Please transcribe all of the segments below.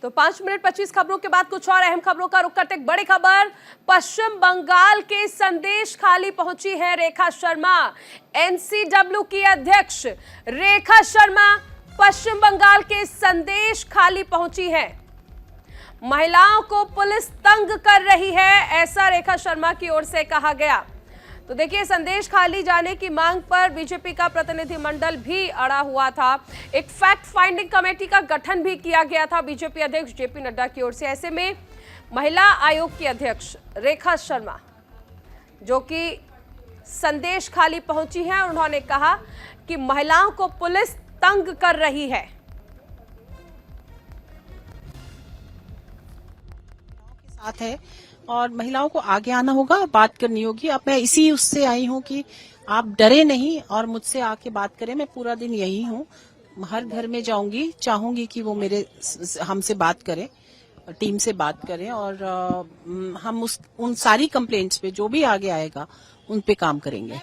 तो 5 मिनट 25 खबरों के बाद कुछ और अहम खबरों का रुख करते एक बड़ी खबर। पश्चिम बंगाल के संदेश खाली पहुंची है रेखा शर्मा। एनसीडब्ल्यू की अध्यक्ष रेखा शर्मा पश्चिम बंगाल के संदेश खाली पहुंची है। महिलाओं को पुलिस तंग कर रही है, ऐसा रेखा शर्मा की ओर से कहा गया। तो देखिए, संदेश खाली जाने की मांग पर बीजेपी का प्रतिनिधिमंडल भी अड़ा हुआ था। एक फैक्ट फाइंडिंग कमेटी का गठन भी किया गया था बीजेपी अध्यक्ष जेपी नड्डा की ओर से। ऐसे में महिला आयोग की अध्यक्ष रेखा शर्मा जो कि संदेश खाली पहुंची हैं, उन्होंने कहा कि महिलाओं को पुलिस तंग कर रही है। साथ है और महिलाओं को आगे आना होगा, बात करनी होगी। अब मैं इसी उससे आई हूँ कि आप डरे नहीं और मुझसे आके बात करें। मैं पूरा दिन यही हूँ, हर घर में जाऊंगी, चाहूंगी कि वो मेरे हमसे बात करें, टीम से बात करें और हम उन सारी कंप्लेंट्स पे जो भी आगे आएगा उन पे काम करेंगे।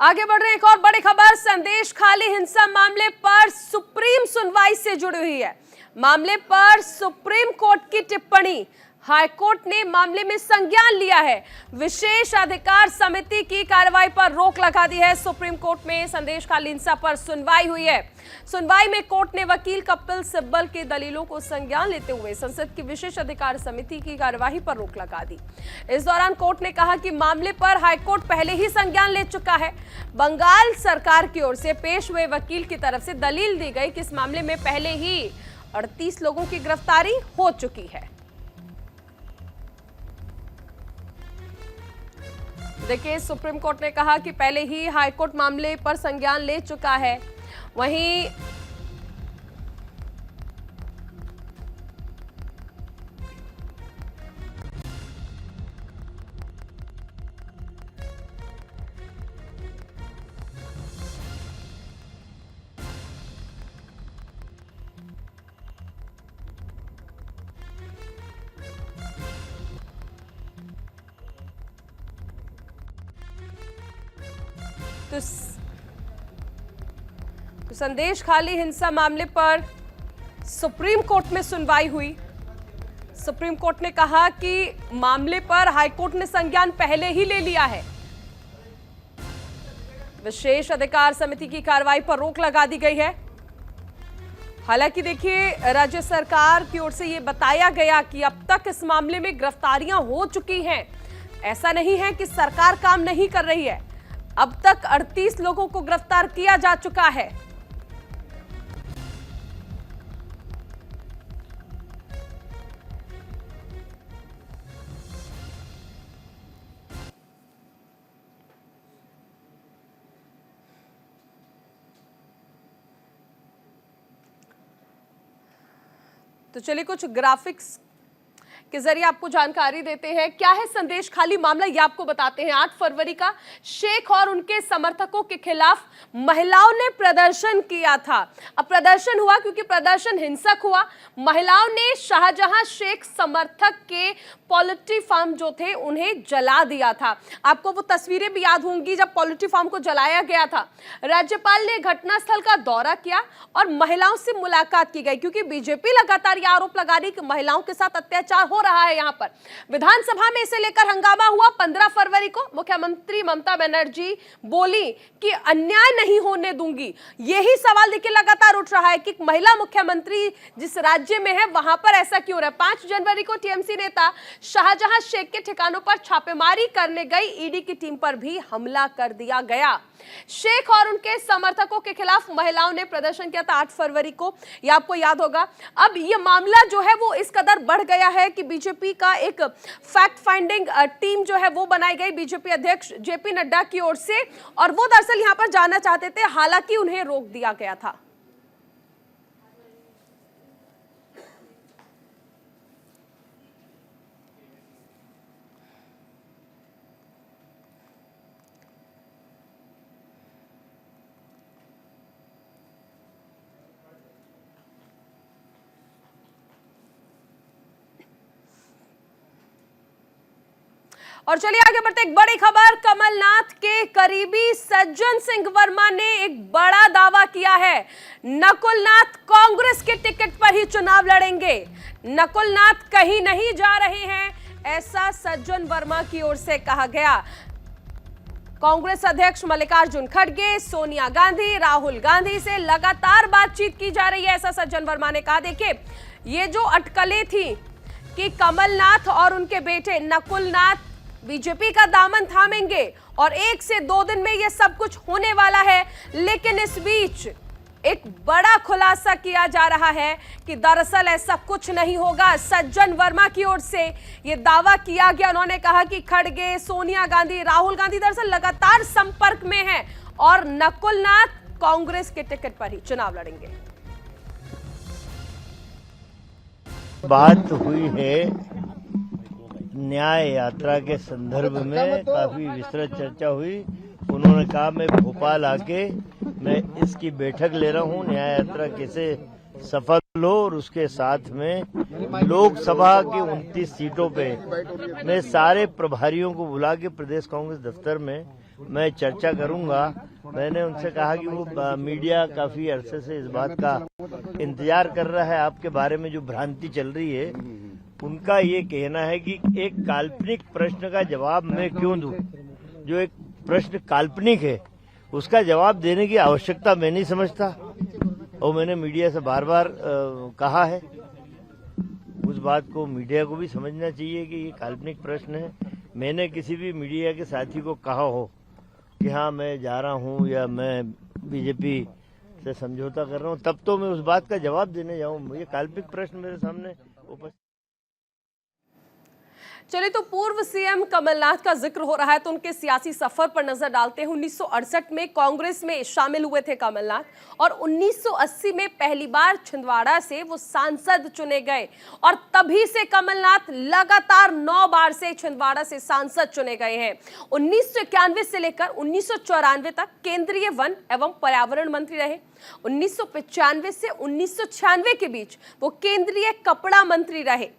आगे बढ़ रहे एक और बड़ी खबर। संदेश खाली हिंसा मामले पर सुप्रीम सुनवाई से जुड़ी हुई है। मामले पर सुप्रीम कोर्ट की टिप्पणी, हाईकोर्ट ने मामले में संज्ञान लिया है। विशेष अधिकार समिति की कार्रवाई पर रोक लगा दी है। सुप्रीम कोर्ट में संदेश खाली हिंसा पर सुनवाई हुई है। सुनवाई में कोर्ट ने वकील कपिल सिब्बल के दलीलों को संज्ञान लेते हुए संसद की विशेष अधिकार समिति की कार्यवाही पर रोक लगा दी। इस दौरान कोर्ट ने कहा कि मामले पर हाईकोर्ट पहले ही संज्ञान ले चुका है। बंगाल सरकार की ओर से पेश हुए वकील की तरफ से दलील दी गई कि इस मामले में पहले ही 38 लोगों की गिरफ्तारी हो चुकी है। देखिए, सुप्रीम कोर्ट ने कहा कि पहले ही हाईकोर्ट मामले पर संज्ञान ले चुका है। वहीं तो संदेश खाली हिंसा मामले पर सुप्रीम कोर्ट में सुनवाई हुई। सुप्रीम कोर्ट ने कहा कि मामले पर हाईकोर्ट ने संज्ञान पहले ही ले लिया है। विशेष अधिकार समिति की कार्रवाई पर रोक लगा दी गई है। हालांकि देखिए, राज्य सरकार की ओर से यह बताया गया कि अब तक इस मामले में गिरफ्तारियां हो चुकी हैं। ऐसा नहीं है कि सरकार काम नहीं कर रही है। अब तक 38 लोगों को गिरफ्तार किया जा चुका है। तो चलिए कुछ ग्राफिक्स के जरिए आपको जानकारी देते हैं। क्या है संदेश खाली मामला, ये आपको बताते हैं। 8 फरवरी का शेख और उनके समर्थकों के खिलाफ महिलाओं ने प्रदर्शन किया था। अब प्रदर्शन हुआ क्योंकि प्रदर्शन हिंसक हुआ। महिलाओं ने शाहजहां शेख समर्थक के पोल्ट्री फार्म जो थे उन्हें जला दिया था। आपको वो तस्वीरें भी याद होंगी जब पोल्ट्री फार्म को जलाया गया था। राज्यपाल ने घटनास्थल का दौरा किया और महिलाओं से मुलाकात की गई, क्योंकि बीजेपी लगातार यह आरोप लगा रही कि महिलाओं के साथ अत्याचार हो रहा है। यहां पर विधानसभा में इसे लेकर हंगामा हुआ। 15 फरवरी को मुख्यमंत्री ममता बनर्जी बोली कि अन्याय नहीं होने दूंगी। यही सवाल देखिए लगातार उठ रहा है कि महिला मुख्यमंत्री जिस राज्य में है वहां पर ऐसा क्यों रहा है। 5 जनवरी को टीएमसी नेता शाहजहां शेख के ठिकानों पर छापेमारी करने गई ईडी की टीम पर भी हमला कर दिया गया। शेख और उनके समर्थकों के खिलाफ महिलाओं ने प्रदर्शन किया था 8 फरवरी को, यह आपको याद होगा। अब यह मामला जो है वो इस कदर बढ़ गया है कि बीजेपी का एक फैक्ट फाइंडिंग टीम जो है वो बनाई गई बीजेपी अध्यक्ष जेपी नड्डा की ओर से, और वो दरअसल यहां पर जाना चाहते थे, हालांकि उन्हें रोक दिया गया था। और चलिए आगे बढ़ते, एक बड़ी खबर, कमलनाथ के करीबी सज्जन सिंह वर्मा ने एक बड़ा दावा किया है। नकुलनाथ कांग्रेस के टिकट पर ही चुनाव लड़ेंगे, नकुलनाथ कहीं नहीं जा रहे हैं, ऐसा सज्जन वर्मा की ओर से कहा गया। कांग्रेस अध्यक्ष मल्लिकार्जुन खड़गे, सोनिया गांधी, राहुल गांधी से लगातार बातचीत की जा रही है, ऐसा सज्जन वर्मा ने कहा। देखिए, ये जो अटकलें थी कि कमलनाथ और उनके बेटे नकुलनाथ बीजेपी का दामन थामेंगे और 1 से 2 दिन में ये सब कुछ होने वाला है, लेकिन इस बीच एक बड़ा खुलासा किया जा रहा है कि दरअसल ऐसा कुछ नहीं होगा। सज्जन वर्मा की ओर से यह दावा किया गया। उन्होंने कहा कि खड़गे, सोनिया गांधी, राहुल गांधी दरअसल लगातार संपर्क में हैं और नकुलनाथ कांग्रेस के टिकट पर ही चुनाव लड़ेंगे। बात हुई है न्याय यात्रा के संदर्भ में, काफी विस्तृत चर्चा हुई। उन्होंने कहा मैं भोपाल आके मैं इसकी बैठक ले रहा हूँ, न्याय यात्रा कैसे सफल हो, और उसके साथ में लोकसभा की 29 सीटों पे मैं सारे प्रभारियों को बुला के प्रदेश कांग्रेस दफ्तर में मैं चर्चा करूंगा। मैंने उनसे कहा कि वो मीडिया काफी अरसे से इस बात का इंतजार कर रहा है, आपके बारे में जो भ्रांति चल रही है। उनका ये कहना है कि एक काल्पनिक प्रश्न का जवाब मैं क्यों दूं, जो एक प्रश्न काल्पनिक है उसका जवाब देने की आवश्यकता मैं नहीं समझता, और मैंने मीडिया से बार बार कहा है। उस बात को मीडिया को भी समझना चाहिए कि ये काल्पनिक प्रश्न है। मैंने किसी भी मीडिया के साथी को कहा हो कि हाँ मैं जा रहा हूँ या मैं बीजेपी से समझौता कर रहा हूँ, तब तो मैं उस बात का जवाब देने जाऊँ। ये काल्पनिक प्रश्न मेरे सामने उपस्थित। चलिए, तो पूर्व सीएम कमलनाथ का जिक्र हो रहा है तो उनके सियासी सफर पर नजर डालते हैं। 1968 में कांग्रेस में शामिल हुए थे कमलनाथ और 1980 में पहली बार छिंदवाड़ा से वो सांसद चुने गए और तभी से कमलनाथ लगातार 9 बार से छिंदवाड़ा से सांसद चुने गए हैं। 1991 से लेकर 1994 तक केंद्रीय वन एवं पर्यावरण मंत्री रहे। 1995 से 1996 के बीच वो केंद्रीय कपड़ा मंत्री रहे।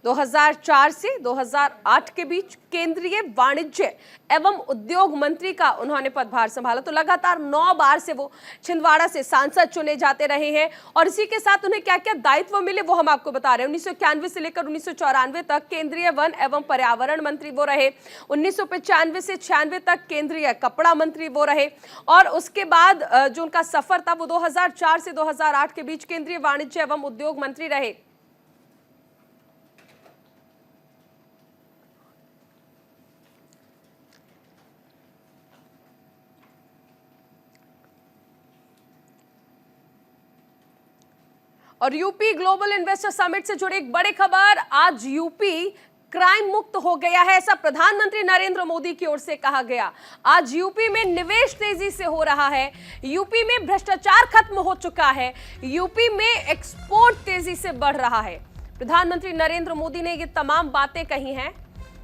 2004 से 2008 के बीच केंद्रीय वाणिज्य एवं उद्योग मंत्री का उन्होंने पदभार संभाला। तो लगातार 9 बार से वो छिंदवाड़ा से सांसद चुने जाते रहे हैं और इसी के साथ उन्हें क्या क्या दायित्व मिले वो हम आपको बता रहे हैं। 1991 से लेकर 1994 तक केंद्रीय वन एवं पर्यावरण मंत्री वो रहे। 1995 से 96 तक केंद्रीय कपड़ा मंत्री वो रहे और उसके बाद जो उनका सफर था वो 2004 से 2008 के बीच केंद्रीय वाणिज्य एवं उद्योग मंत्री रहे। और यूपी ग्लोबल इन्वेस्टर समिट से जुड़ी एक बड़ी खबर, आज यूपी क्राइम मुक्त हो गया है, ऐसा प्रधानमंत्री नरेंद्र मोदी की ओर से कहा गया। आज यूपी में निवेश तेजी से हो रहा है, यूपी में भ्रष्टाचार खत्म हो चुका है, यूपी में एक्सपोर्ट तेजी से बढ़ रहा है। प्रधानमंत्री नरेंद्र मोदी ने ये तमाम बातें कही हैं।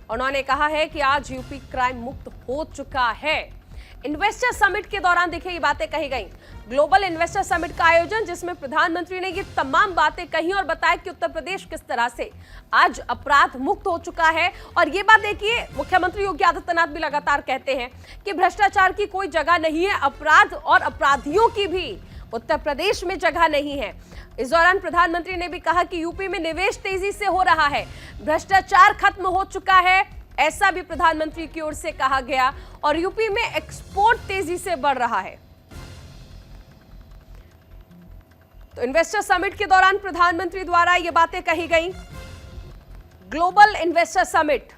उन्होंने कहा है कि आज यूपी क्राइम मुक्त हो चुका है। इन्वेस्टर समिट के दौरान देखिए ये बातें कही गई। ग्लोबल इन्वेस्टर समिट का आयोजन जिसमें प्रधानमंत्री ने ये तमाम बातें कही और बताया कि उत्तर प्रदेश किस तरह से आज अपराध मुक्त हो चुका है। और ये बात देखिए, मुख्यमंत्री योगी आदित्यनाथ भी लगातार कहते हैं कि भ्रष्टाचार की कोई जगह नहीं है, अपराध और अपराधियों की भी उत्तर प्रदेश में जगह नहीं है। इस दौरान प्रधानमंत्री ने भी कहा कि यूपी में निवेश तेजी से हो रहा है, भ्रष्टाचार खत्म हो चुका है, ऐसा भी प्रधानमंत्री की ओर से कहा गया और यूपी में एक्सपोर्ट तेजी से बढ़ रहा है। तो इन्वेस्टर समिट के दौरान प्रधानमंत्री द्वारा ये बातें कही गई। ग्लोबल इन्वेस्टर समिट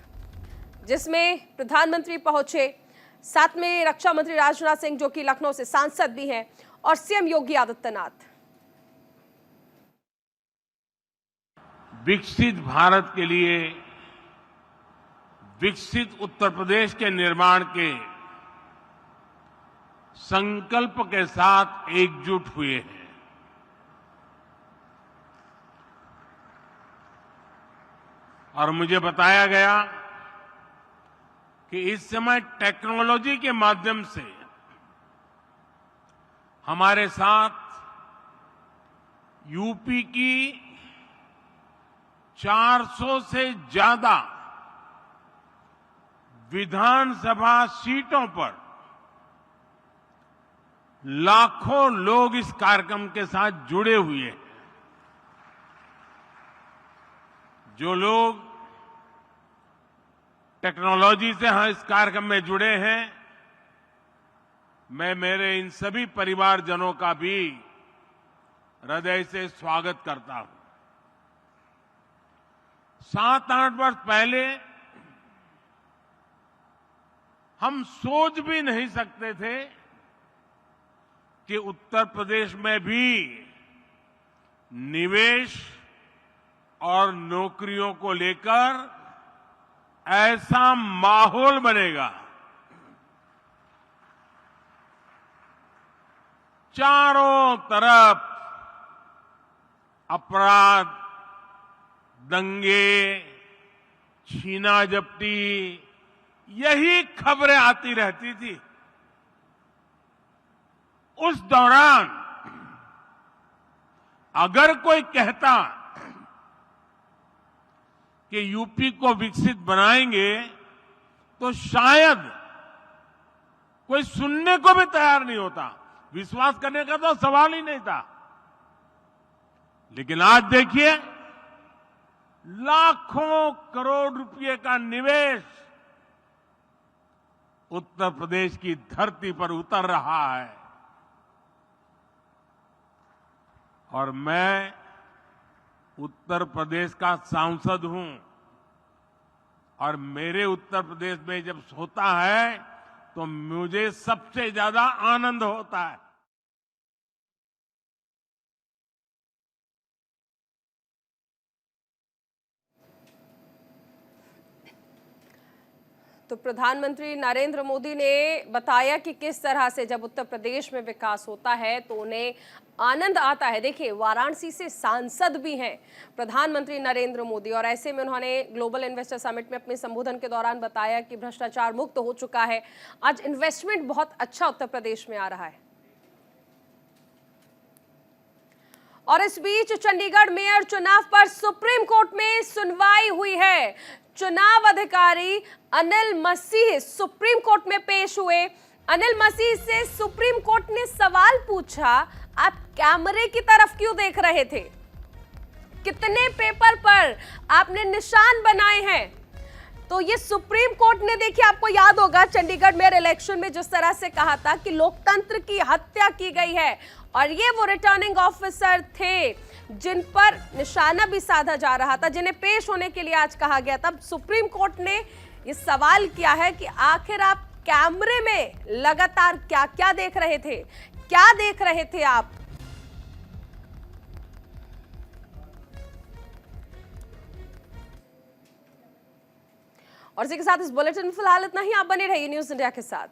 जिसमें प्रधानमंत्री पहुंचे, साथ में रक्षा मंत्री राजनाथ सिंह जो कि लखनऊ से सांसद भी हैं और सीएम योगी आदित्यनाथ। विकसित भारत के लिए, विकसित उत्तर प्रदेश के निर्माण के संकल्प के साथ एकजुट हुए हैं। और मुझे बताया गया कि इस समय टेक्नोलॉजी के माध्यम से हमारे साथ यूपी की 400 से ज्यादा विधानसभा सीटों पर लाखों लोग इस कार्यक्रम के साथ जुड़े हुए हैं। जो लोग टेक्नोलॉजी से इस कार्यक्रम में जुड़े हैं, मैं मेरे इन सभी परिवारजनों का भी हृदय से स्वागत करता हूं। 7-8 वर्ष पहले हम सोच भी नहीं सकते थे कि उत्तर प्रदेश में भी निवेश और नौकरियों को लेकर ऐसा माहौल बनेगा। चारों तरफ अपराध, दंगे, छीना झपटी, यही खबरें आती रहती थी। उस दौरान अगर कोई कहता कि यूपी को विकसित बनाएंगे तो शायद कोई सुनने को भी तैयार नहीं होता, विश्वास करने का तो सवाल ही नहीं था। लेकिन आज देखिए, लाखों करोड़ रुपए का निवेश उत्तर प्रदेश की धरती पर उतर रहा है। और मैं उत्तर प्रदेश का सांसद हूं और मेरे उत्तर प्रदेश में जब होता है तो मुझे सबसे ज्यादा आनंद होता है। तो प्रधानमंत्री नरेंद्र मोदी ने बताया कि किस तरह से जब उत्तर प्रदेश में विकास होता है तो उन्हें आनंद आता है। देखिए, वाराणसी से सांसद भी हैं प्रधानमंत्री नरेंद्र मोदी, और ऐसे में उन्होंने ग्लोबल इन्वेस्टर समिट में अपने संबोधन के दौरान बताया कि भ्रष्टाचार मुक्त हो चुका है। आज इन्वेस्टमेंट बहुत अच्छा उत्तर प्रदेश में आ रहा है। और इस बीच चंडीगढ़ मेयर चुनाव पर सुप्रीम कोर्ट में सुनवाई हुई है। चुनाव अधिकारी अनिल मसीह सुप्रीम कोर्ट में पेश हुए। अनिल मसीह से सुप्रीम कोर्ट ने सवाल पूछा, आप कैमरे की तरफ क्यों देख रहे थे? कितने पेपर पर आपने निशान बनाए हैं? तो ये सुप्रीम कोर्ट ने, देखिए आपको याद होगा चंडीगढ़ मेयर इलेक्शन में जिस तरह से कहा था कि लोकतंत्र की हत्या की गई है, और ये वो रिटर्निंग ऑफिसर थे जिन पर निशाना भी साधा जा रहा था, जिन्हें पेश होने के लिए आज कहा गया। तब सुप्रीम कोर्ट ने ये सवाल किया है कि आखिर आप कैमरे में लगातार क्या क्या देख रहे थे, क्या देख रहे थे आप? और इसी के साथ इस बुलेटिन में फिलहाल इतना ही। आप बने रहिए न्यूज़ इंडिया के साथ।